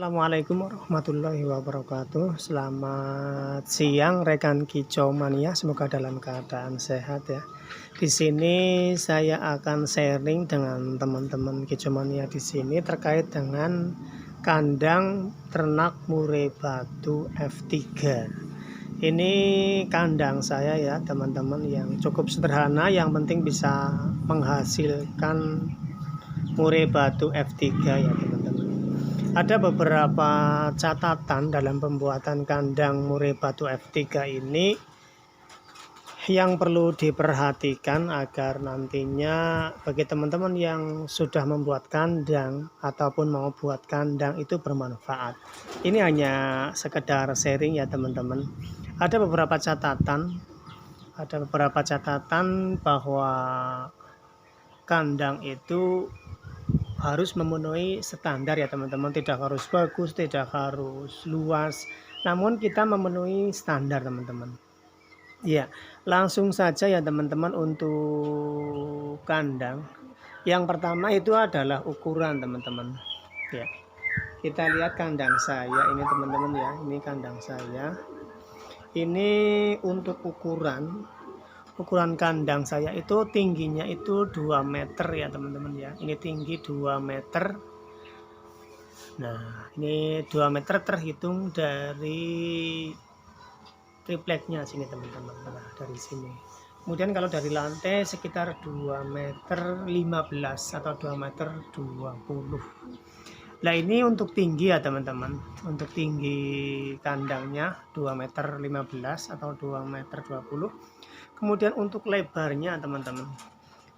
Assalamualaikum warahmatullahi wabarakatuh. Selamat siang rekan kicau mania, semoga dalam keadaan sehat ya. Di sini saya akan sharing dengan teman-teman kicau mania di sini terkait dengan kandang ternak murai batu F3. Ini kandang saya ya teman-teman, yang cukup sederhana, yang penting bisa menghasilkan murai batu F3 ya teman-teman. Ada beberapa catatan dalam pembuatan kandang murai batu F3 ini yang perlu diperhatikan agar nantinya bagi teman-teman yang sudah membuat kandang ataupun mau buat kandang itu bermanfaat. Ini hanya sekedar sharing ya teman-teman. Ada beberapa catatan bahwa kandang itu harus memenuhi standar ya teman-teman, tidak harus bagus, tidak harus luas, namun kita memenuhi standar teman-teman. Ya, langsung saja ya teman-teman untuk kandang. Yang pertama itu adalah ukuran teman-teman. Ya, kita lihat kandang saya ini teman-teman ya, ini kandang saya. Ini untuk ukuran kandang saya itu tingginya itu 2 meter ya teman-teman ya. Ini tinggi 2 meter. Nah, ini 2 meter terhitung dari tripleknya sini teman-teman. Nah, dari sini. Kemudian kalau dari lantai sekitar 2 meter 15 atau 2 meter 20. Nah, ini untuk tinggi ya teman-teman. Untuk tinggi kandangnya 2 meter 15 atau 2 meter 20. Kemudian untuk lebarnya teman-teman,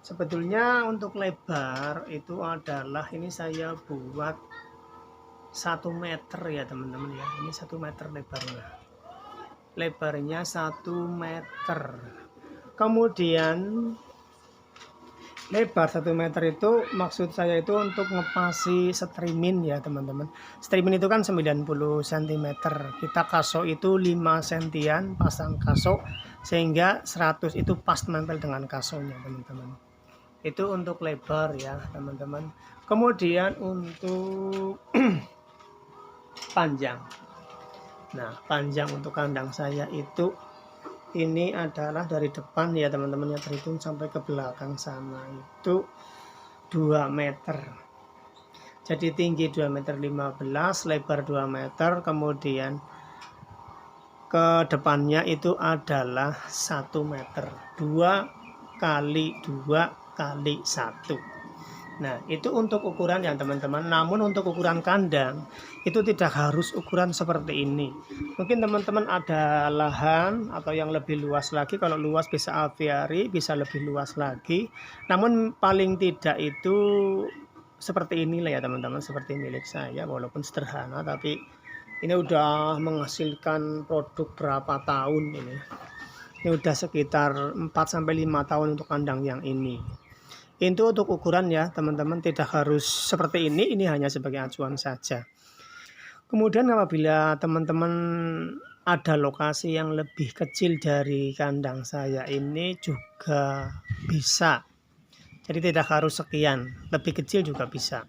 sebetulnya untuk lebar itu adalah, ini saya buat 1 meter ya teman-teman ya. Ini 1 meter lebarnya 1 meter. Kemudian lebar 1 meter itu maksud saya itu untuk ngepasi streaming ya teman-teman. Streaming itu kan 90 cm, kita kasok itu 5 sentian pasang kasok, sehingga 100 itu pas nempel dengan kasoknya teman-teman. Itu untuk lebar ya teman-teman. Kemudian untuk panjang, nah panjang untuk kandang saya itu ini adalah dari depan ya teman-teman ya, terhitung sampai ke belakang sana itu 2 meter. Jadi tinggi 2 meter 15, lebar 2 meter, kemudian ke depannya itu adalah 1 meter. 2 kali 2 kali 1. Nah, itu untuk ukuran ya teman-teman. Namun untuk ukuran kandang itu tidak harus ukuran seperti ini. Mungkin teman-teman ada lahan atau yang lebih luas lagi. Kalau luas bisa aviari, bisa lebih luas lagi. Namun paling tidak itu seperti inilah ya teman-teman, seperti milik saya. Walaupun sederhana, tapi ini udah menghasilkan produk berapa tahun ini. Ini udah sekitar 4-5 tahun untuk kandang yang ini. Itu untuk ukuran ya teman-teman, tidak harus seperti ini hanya sebagai acuan saja. Kemudian apabila teman-teman ada lokasi yang lebih kecil dari kandang saya ini juga bisa. Jadi tidak harus sekian, lebih kecil juga bisa.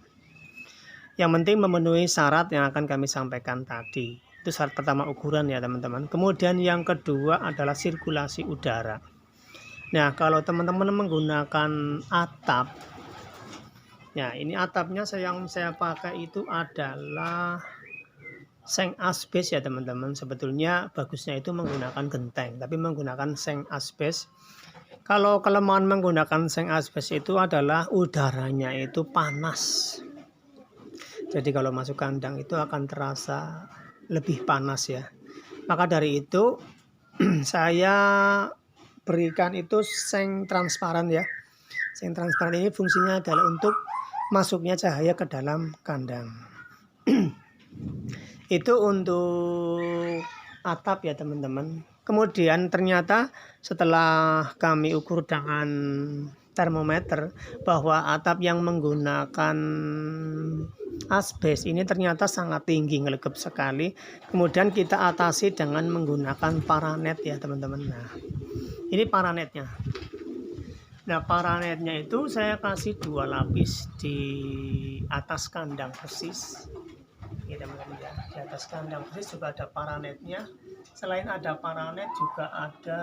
Yang penting memenuhi syarat yang akan kami sampaikan tadi. Itu syarat pertama, ukuran ya teman-teman. Kemudian yang kedua adalah sirkulasi udara. Nah, kalau teman-teman menggunakan atap, ya ini atapnya yang saya pakai itu adalah seng asbes ya teman-teman. Sebetulnya bagusnya itu menggunakan genteng, tapi menggunakan seng asbes. Kalau kelemahan menggunakan seng asbes itu adalah udaranya itu panas. Jadi kalau masuk kandang itu akan terasa lebih panas ya. Maka dari itu saya berikan itu seng transparan ya. Seng transparan ini fungsinya adalah untuk masuknya cahaya ke dalam kandang. Itu untuk atap ya teman-teman. Kemudian ternyata setelah kami ukur dengan termometer bahwa atap yang menggunakan asbes ini ternyata sangat tinggi, ngelegep sekali. Kemudian kita atasi dengan menggunakan paranet ya teman-teman. Nah, ini paranetnya. Nah, paranetnya itu saya kasih 2 lapis di atas kandang persis. Ya teman-teman. di atas kandang besi juga ada paranetnya. Selain ada paranet juga ada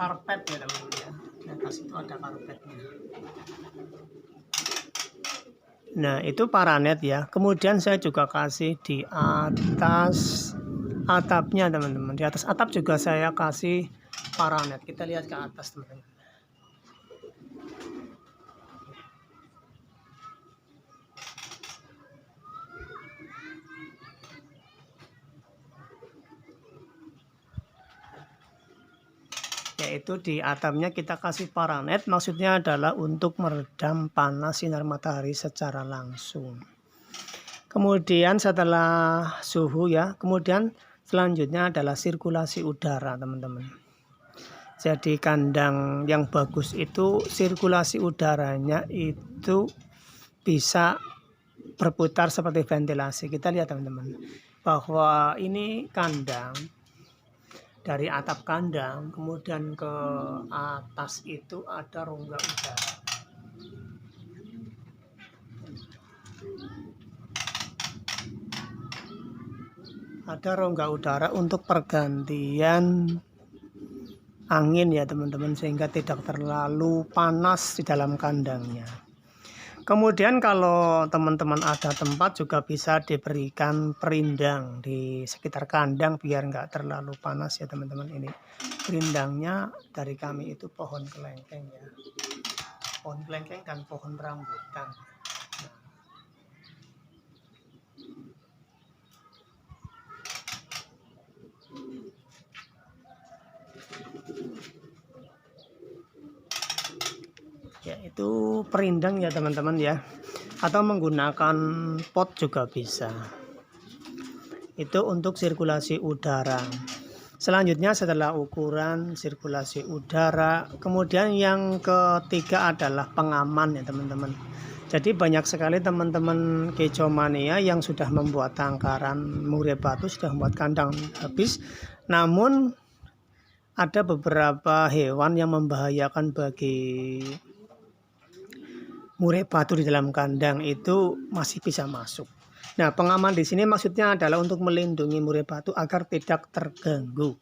karpet ya teman-teman ya. Di atas itu ada karpetnya. Nah itu paranet ya. Kemudian saya juga kasih di atas atapnya teman-teman. Di atas atap juga saya kasih paranet. Kita lihat ke atas teman-teman. Yaitu di atapnya kita kasih paranet, maksudnya adalah untuk meredam panas sinar matahari secara langsung. Kemudian setelah suhu ya, kemudian selanjutnya adalah sirkulasi udara teman-teman. Jadi kandang yang bagus itu sirkulasi udaranya itu bisa berputar seperti ventilasi. Kita lihat teman-teman bahwa ini kandang, dari atap kandang kemudian ke atas itu ada rongga udara. Ada rongga udara untuk pergantian angin ya teman-teman, sehingga tidak terlalu panas di dalam kandangnya. Kemudian kalau teman-teman ada tempat juga bisa diberikan perindang di sekitar kandang biar nggak terlalu panas ya teman-teman. Ini perindangnya dari kami itu pohon kelengkeng ya, pohon kelengkeng dan pohon rambutan. Ya itu perindang ya teman-teman ya, atau menggunakan pot juga bisa. Itu untuk sirkulasi udara. Selanjutnya setelah ukuran sirkulasi udara, kemudian yang ketiga adalah pengaman ya teman-teman. Jadi banyak sekali teman-teman kecomania yang sudah membuat tangkaran murai batu, sudah membuat kandang habis, namun ada beberapa hewan yang membahayakan bagi murai batu di dalam kandang itu masih bisa masuk. Nah, pengaman di sini maksudnya adalah untuk melindungi murai batu agar tidak terganggu.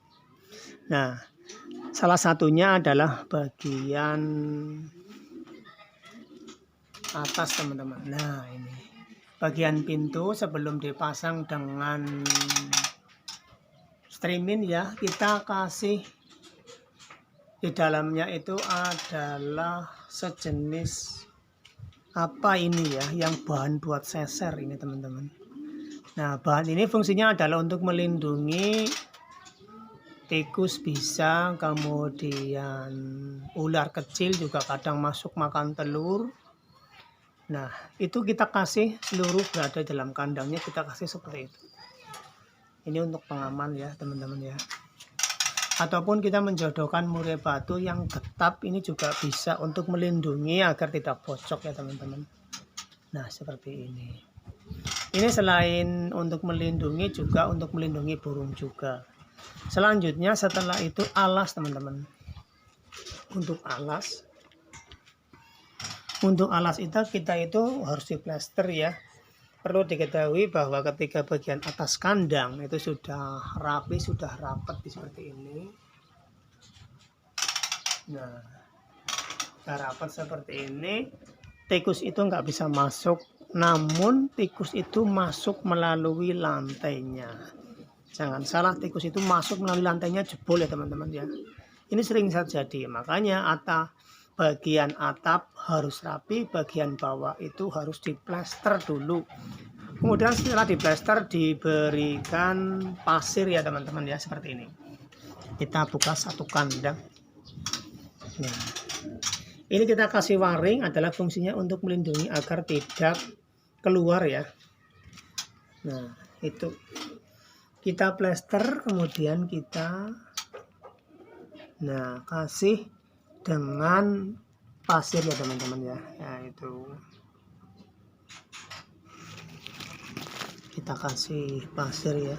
Nah, salah satunya adalah bagian atas teman-teman. Nah, ini bagian pintu sebelum dipasang dengan streaming ya, kita kasih di dalamnya itu adalah sejenis apa ini ya, yang bahan buat seser ini teman-teman. Nah, bahan ini fungsinya adalah untuk melindungi tikus bisa, kemudian ular kecil juga kadang masuk makan telur. Nah, itu kita kasih seluruh berada dalam kandangnya, kita kasih seperti itu. Ini untuk pengaman ya teman-teman ya. Ataupun kita menjodohkan murai batu yang tetap, ini juga bisa untuk melindungi agar tidak bocok ya teman-teman. Nah seperti ini. Ini selain untuk melindungi juga untuk melindungi burung juga. Selanjutnya setelah itu alas teman-teman. Untuk alas itu kita itu harus diplester ya. Perlu diketahui bahwa ketika bagian atas kandang itu sudah rapi, sudah rapat seperti ini. Nah, sudah rapat seperti ini, tikus itu nggak bisa masuk. Namun tikus itu masuk melalui lantainya. Jangan salah, tikus itu masuk melalui lantainya, jebol ya teman-teman ya. Ini sering terjadi, makanya bagian atap harus rapi, bagian bawah itu harus diplester dulu. Kemudian setelah diplester diberikan pasir ya teman-teman ya, seperti ini. Kita buka satu kandang. Nah, ini kita kasih waring adalah fungsinya untuk melindungi agar tidak keluar ya. Nah, itu kita plester, kemudian kita kasih dengan pasir ya teman-teman ya. Nah, itu kita kasih pasir ya.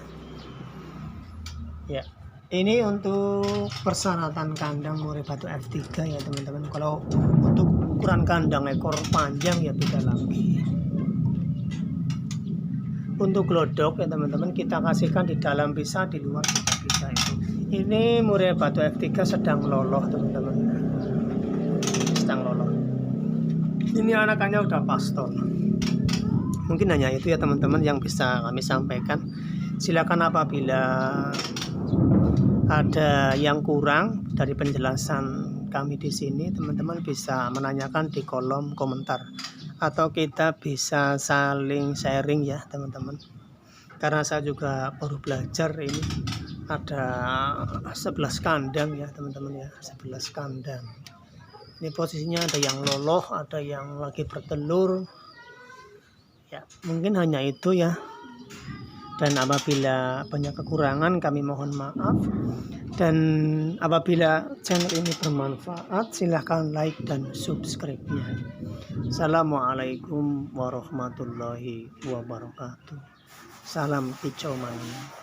Ya, ini untuk persyaratan kandang murai batu F3 ya teman-teman. Kalau untuk ukuran kandang ekor panjang ya beda lagi. Untuk glodok ya teman-teman, kita kasihkan di dalam bisa, di luar juga bisa itu. Ini murai batu F3 sedang loloh teman-teman, sedang loloh. Ini anakannya udah pastol. Mungkin hanya itu ya teman-teman yang bisa kami sampaikan. Silakan apabila ada yang kurang dari penjelasan kami di sini, teman-teman bisa menanyakan di kolom komentar, atau kita bisa saling sharing ya teman-teman. Karena saya juga baru belajar, ini ada 11 kandang ya teman-teman ya, 11 kandang. Ini posisinya ada yang loloh, ada yang lagi bertelur. Ya, mungkin hanya itu ya. Dan apabila banyak kekurangan kami mohon maaf. Dan apabila channel ini bermanfaat, silahkan like dan subscribe-nya. Assalamualaikum warahmatullahi wabarakatuh. Salam hijau mania.